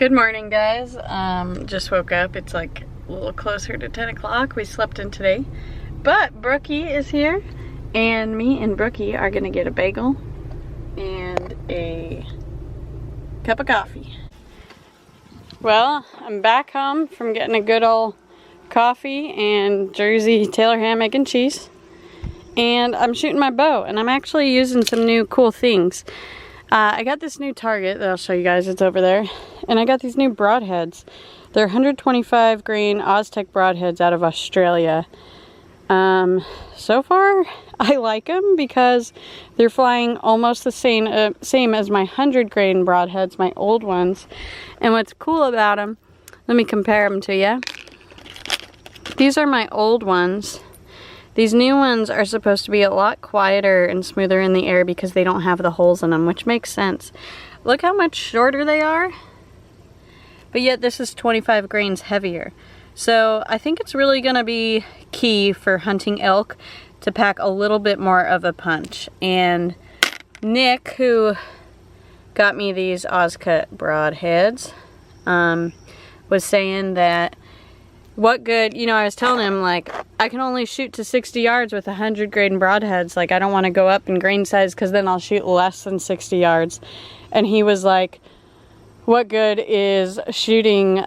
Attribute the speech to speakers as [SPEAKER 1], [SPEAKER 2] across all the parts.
[SPEAKER 1] Good morning, guys. Just woke up. It's like a little closer to 10 o'clock. We slept in today. But Brookie is here, and me and Brookie are gonna get a bagel and a cup of coffee. Well, I'm back home from getting a good old coffee and Jersey Taylor ham, egg, and cheese. And I'm shooting my bow, and I'm actually using some new cool things. I got this new target that I'll show you guys. It's over there. And I got these new broadheads. They're 125 grain Oztech broadheads out of Australia. So far, I like them because they're flying almost the same as my 100 grain broadheads, my old ones. And what's cool about them, let me compare them to you. These are my old ones. These new ones are supposed to be a lot quieter and smoother in the air because they don't have the holes in them, which makes sense. Look how much shorter they are, but yet this is 25 grains heavier. So I think it's really gonna be key for hunting elk to pack a little bit more of a punch. And Nick, who got me these Ozcut broadheads, was saying that what good, you know, I was telling him, like, I can only shoot to 60 yards with 100 grain broadheads. Like, I don't want to go up in grain size because then I'll shoot less than 60 yards. And he was like, what good is shooting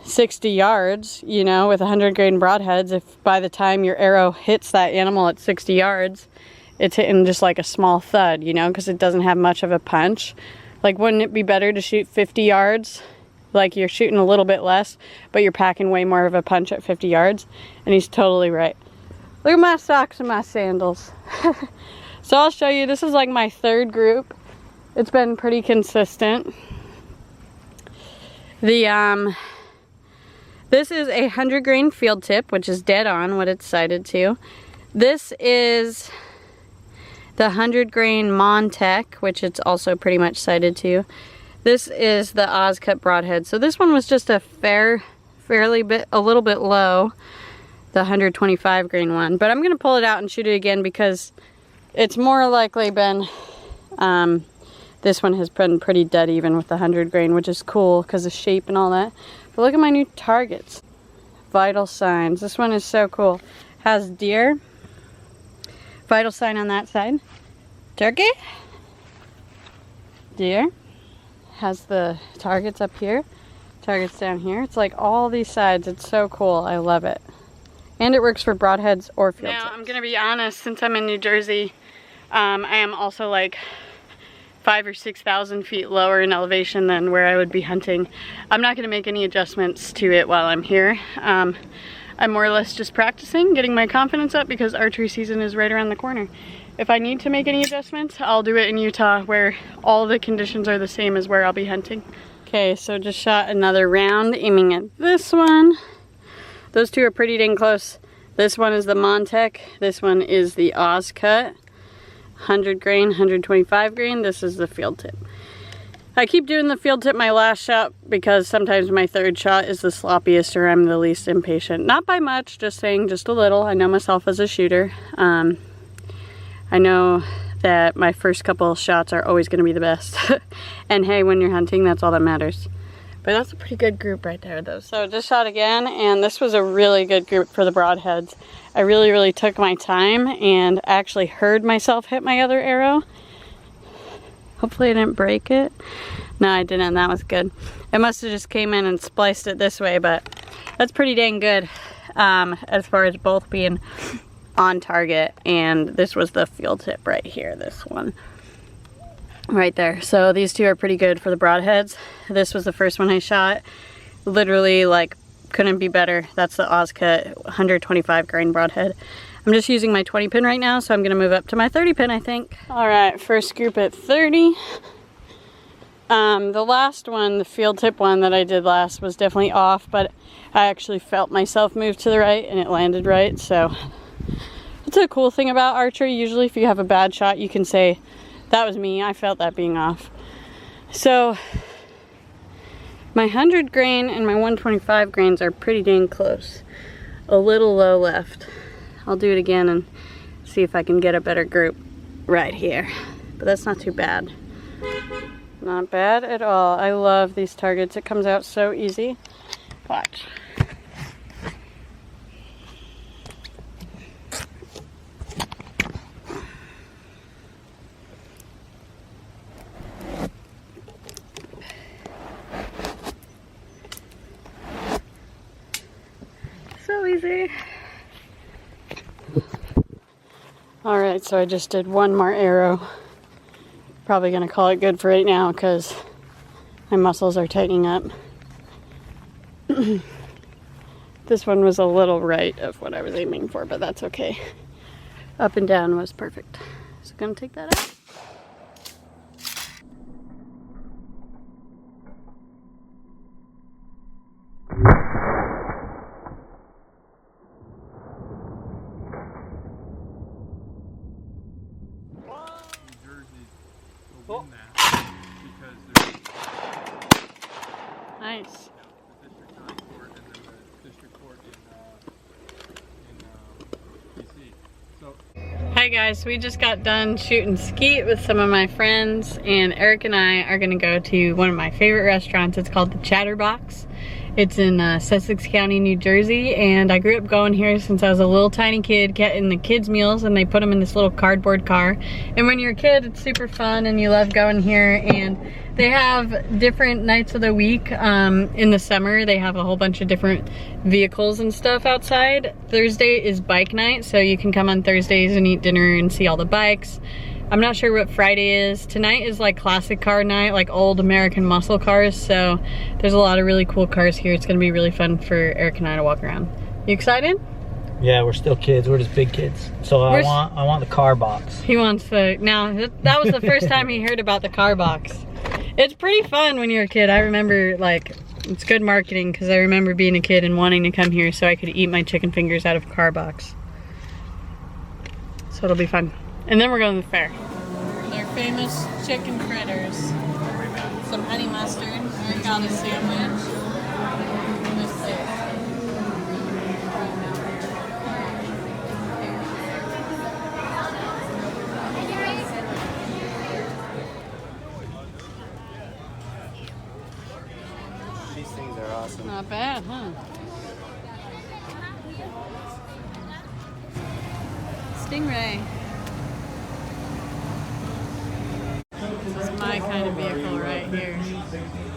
[SPEAKER 1] 60 yards, you know, with 100 grain broadheads if by the time your arrow hits that animal at 60 yards, it's hitting just like a small thud, you know, because it doesn't have much of a punch. Like, wouldn't it be better to shoot 50 yards? Like, you're shooting a little bit less, but you're packing way more of a punch at 50 yards. And he's totally right. Look at my socks and my sandals. So I'll show you, this is like my third group. It's been pretty consistent. This is a 100 grain field tip, which is dead on what it's sighted to. This is the 100 grain Montech, which it's also pretty much sighted to. This is the Ozcut broadhead. So this one was just a a little bit low, the 125 grain one. But I'm gonna pull it out and shoot it again because it's more likely been, this one has been pretty dead even with the 100 grain, which is cool because of shape and all that. But look at my new targets. Vital signs. This one is so cool. Has deer, vital sign on that side, turkey, deer. Has the targets up here, targets down here. It's like all these sides. It's so cool. I love it. And it works for broadheads or field tips. Now, I'm gonna be honest, since I'm in New Jersey, I am also like 5,000 or 6,000 feet lower in elevation than where I would be hunting. I'm not gonna make any adjustments to it while I'm here. I'm more or less just practicing, getting my confidence up because archery season is right around the corner. If I need to make any adjustments, I'll do it in Utah where all the conditions are the same as where I'll be hunting. Okay, so just shot another round aiming at this one. Those two are pretty dang close. This one is the Montech, this one is the Ozcut. 100 grain, 125 grain, this is the field tip. I keep doing the field tip my last shot because sometimes my third shot is the sloppiest or I'm the least impatient. Not by much, just saying, just a little. I know myself as a shooter. I know that my first couple of shots are always going to be the best. And hey, when you're hunting, that's all that matters. But that's a pretty good group right there, though. So just shot again, and this was a really good group for the broadheads. I really took my time and actually heard myself hit my other arrow. Hopefully I didn't break it. No, I didn't. That was good. It must have just came in and spliced it this way, but that's pretty dang good as far as both being on target. And this was the field tip right here, this one right there. So these two are pretty good for the broadheads. This was the first one I shot. Literally, like, couldn't be better. That's the Ozcut 125 grain broadhead. I'm just using my 20 pin right now, so I'm gonna move up to my 30 pin, I think. All right, first group at 30. The last one, the field tip one that I did last, was definitely off, but I actually felt myself move to the right and it landed right. So that's a cool thing about archery. Usually if you have a bad shot, you can say, that was me, I felt that being off. So my 100 grain and my 125 grains are pretty dang close. A little low left. I'll do it again and see if I can get a better group right here. But that's not too bad. Not bad at all. I love these targets. It comes out so easy. Watch. So easy. Alright, so I just did one more arrow. Probably gonna call it good for right now because my muscles are tightening up. This one was a little right of what I was aiming for, but that's okay. Up and down was perfect. So gonna take that out.
[SPEAKER 2] Win that because
[SPEAKER 1] Nice.
[SPEAKER 2] the district county court and then the district court in DC. So.
[SPEAKER 1] Hi guys, we just got done shooting skeet with some of my friends, and Eric and I are gonna go to one of my favorite restaurants. It's called the Chatterbox. It's in Sussex County, New Jersey, and I grew up going here since I was a little tiny kid, getting the kids' meals, and they put them in this little cardboard car. And when you're a kid, it's super fun, and you love going here. And they have different nights of the week. In the summer, they have a whole bunch of different vehicles and stuff outside. Thursday is bike night, so you can come on Thursdays and eat dinner and see all the bikes. I'm not sure what Friday is. Tonight is like classic car night, like old American muscle cars. So there's a lot of really cool cars here. It's gonna be really fun for Eric and I to walk around. You excited?
[SPEAKER 3] Yeah, we're still kids. We're just big kids. So I want the car box.
[SPEAKER 1] He wants the, now that was the first time he heard about the car box. It's pretty fun when you're a kid. I remember, like, it's good marketing because I remember being a kid and wanting to come here so I could eat my chicken fingers out of a car box. So it'll be fun. And then we're going to the fair. Their famous chicken fritters. Some honey mustard. I got a sandwich. Let's see.
[SPEAKER 3] These things are awesome.
[SPEAKER 1] Not bad, huh? Stingray. This is my kind of vehicle right here.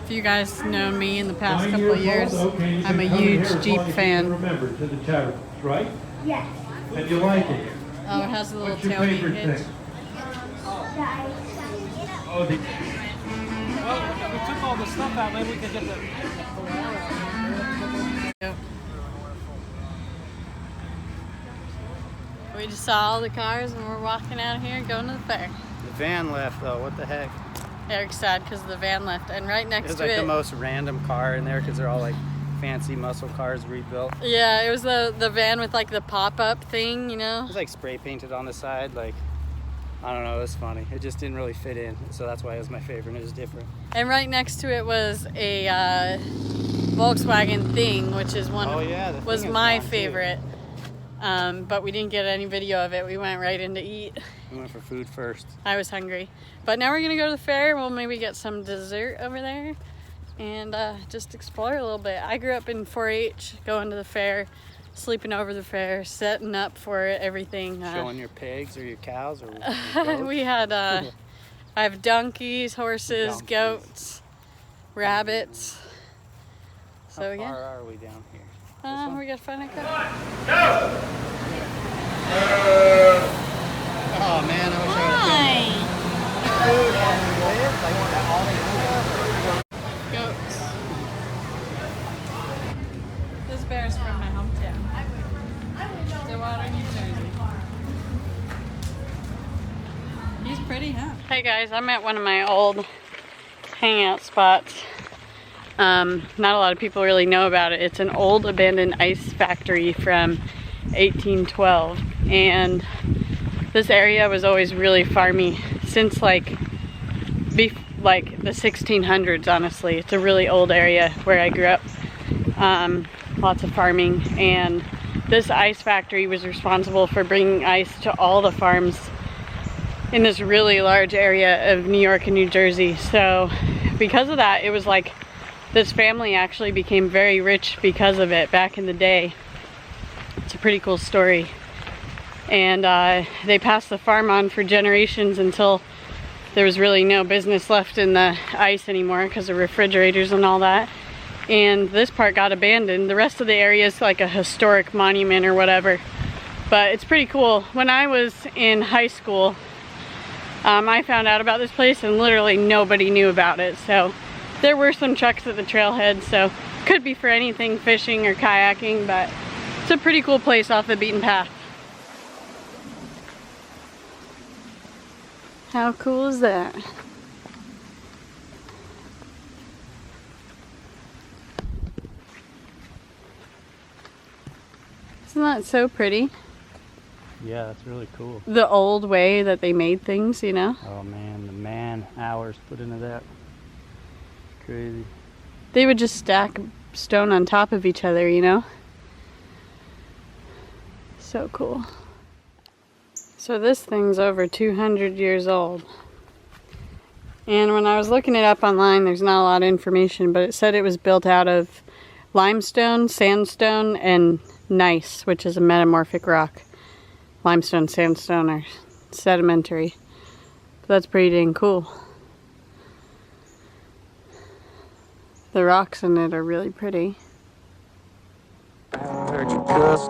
[SPEAKER 1] If you guys know me in the past couple of years, I'm a huge Jeep fan.
[SPEAKER 2] Remember to the Chatterbox, right?
[SPEAKER 4] Yes.
[SPEAKER 2] And you like it?
[SPEAKER 1] Oh, it has a little
[SPEAKER 2] What's your
[SPEAKER 1] tailgate
[SPEAKER 2] favorite
[SPEAKER 1] hitch.
[SPEAKER 2] thing? Oh, the...
[SPEAKER 3] Well, we took all the stuff out. Maybe we could get the...
[SPEAKER 1] Yep. We just saw all the cars and we're walking out of here going to the fair.
[SPEAKER 3] The van left though. What the heck?
[SPEAKER 1] Eric's sad because the van left, and right next
[SPEAKER 3] It was
[SPEAKER 1] to
[SPEAKER 3] like
[SPEAKER 1] it.
[SPEAKER 3] the most random car in there because they're all like fancy muscle cars rebuilt.
[SPEAKER 1] Yeah, it was the van with like the pop-up thing, you know?
[SPEAKER 3] It was like spray painted on the side. Like, I don't know. It was funny. It just didn't really fit in. So that's why it was my favorite. It was different.
[SPEAKER 1] And right next to it was a Volkswagen Thing, which is one
[SPEAKER 3] Oh, yeah, the
[SPEAKER 1] was
[SPEAKER 3] Thing is
[SPEAKER 1] my
[SPEAKER 3] fun, too.
[SPEAKER 1] favorite. But we didn't get any video of it. We went right in to eat.
[SPEAKER 3] We went for food first.
[SPEAKER 1] I was hungry. But now we're gonna go to the fair. We'll maybe get some dessert over there and just explore a little bit. I grew up in 4-H, going to the fair, sleeping over the fair, setting up for it, everything.
[SPEAKER 3] Showing your pigs or your cows or your goats.
[SPEAKER 1] We had, I have donkeys, horses,
[SPEAKER 3] Donkeys.
[SPEAKER 1] goats, rabbits. So
[SPEAKER 3] How
[SPEAKER 1] yeah.
[SPEAKER 3] far are we down here?
[SPEAKER 1] We gotta find a car.
[SPEAKER 3] Oh man, I wish I
[SPEAKER 1] Hi. Goats. This bear's from my hometown. Stillwater, New Jersey. He's pretty, huh? Hey guys, I'm at one of my old hangout spots. Not a lot of people really know about it. It's an old abandoned ice factory from 1812, and this area was always really farmy since like the 1600s. Honestly, it's a really old area where I grew up. Lots of farming, and this ice factory was responsible for bringing ice to all the farms in this really large area of New York and New Jersey. So because of that, it was like this family actually became very rich because of it back in the day. It's a pretty cool story. And they passed the farm on for generations until there was really no business left in the ice anymore because of refrigerators and all that. And this part got abandoned. The rest of the area is like a historic monument or whatever. But it's pretty cool. When I was in high school, I found out about this place and literally nobody knew about it. So there were some trucks at the trailhead, so could be for anything, fishing or kayaking, but it's a pretty cool place off the beaten path. How cool is that? Isn't that so pretty?
[SPEAKER 3] Yeah, that's really cool.
[SPEAKER 1] The old way that they made things, you know?
[SPEAKER 3] Oh man, the man hours put into that. Crazy.
[SPEAKER 1] They would just stack stone on top of each other, you know? So cool. So this thing's over 200 years old. And when I was looking it up online, there's not a lot of information, but it said it was built out of limestone, sandstone, and gneiss, which is a metamorphic rock. Limestone, sandstone are sedimentary. But that's pretty dang cool. The rocks in it are really pretty.
[SPEAKER 3] I heard you cuss.